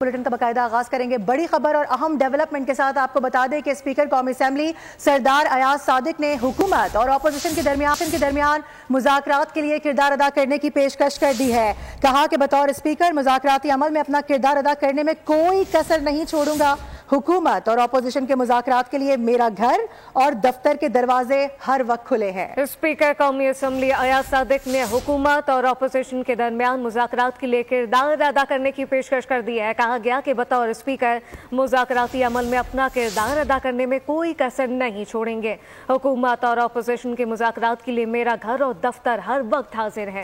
Bulletin کا باقاعدہ آغاز کریں گے بڑی خبر اور اہم ڈیولپمنٹ کے ساتھ. آپ کو بتا دیں کہ اسپیکر قومی اسمبلی سردار ایاز صادق نے حکومت اور اپوزیشن کے درمیان مذاکرات کے لیے کردار ادا کرنے کی پیشکش کر دی ہے. کہا کہ بطور اسپیکر مذاکراتی عمل میں اپنا کردار ادا کرنے میں کوئی کسر نہیں چھوڑوں گا. حکومت اور اپوزیشن کے مذاکرات کے لیے میرا گھر اور دفتر کے دروازے ہر وقت کھلے ہیں. اسپیکر قومی اسمبلی ایاز صادق نے حکومت اور اپوزیشن کے درمیان مذاکرات کے لیے کردار ادا کرنے کی پیشکش کر دی ہے. کہا گیا کہ بطور اسپیکر مذاکراتی عمل میں اپنا کردار ادا کرنے میں کوئی کسر نہیں چھوڑیں گے. حکومت اور اپوزیشن کے مذاکرات کے لیے میرا گھر اور دفتر ہر وقت حاضر ہے.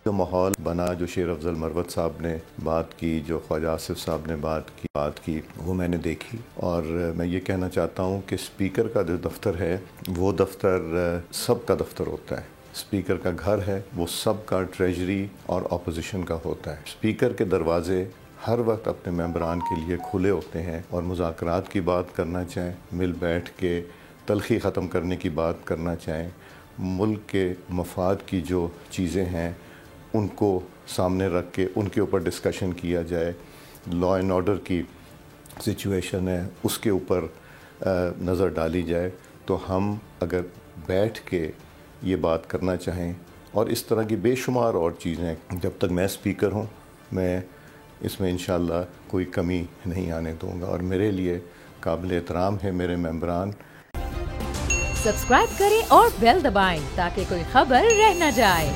جو ماحول بنا، جو شیر افضل مروت صاحب نے بات کی، جو خواجہ آصف صاحب نے بات کی وہ میں نے دیکھی. اور میں یہ کہنا چاہتا ہوں کہ اسپیکر کا جو دفتر ہے وہ دفتر سب کا دفتر ہوتا ہے. اسپیکر کا گھر ہے وہ سب کا، ٹریجری اور اپوزیشن کا ہوتا ہے. اسپیکر کے دروازے ہر وقت اپنے ممبران کے لیے کھلے ہوتے ہیں، اور مذاکرات کی بات کرنا چاہیں، مل بیٹھ کے تلخی ختم کرنے کی بات کرنا چاہیں، ملک کے مفاد کی جو چیزیں ہیں ان کو سامنے رکھ کے ان کے اوپر ڈسکشن کیا جائے. لا اینڈ آرڈر کی سچویشن ہے اس کے اوپر نظر ڈالی جائے. تو ہم اگر بیٹھ کے یہ بات کرنا چاہیں، اور اس طرح کی بے شمار اور چیزیں، جب تک میں اسپیکر ہوں میں اس میں انشاءاللہ کوئی کمی نہیں آنے دوں گا. اور میرے لیے قابل احترام ہے میرے ممبران. سبسکرائب کریں اور بیل دبائیں تاکہ کوئی خبر رہ نہ جائے.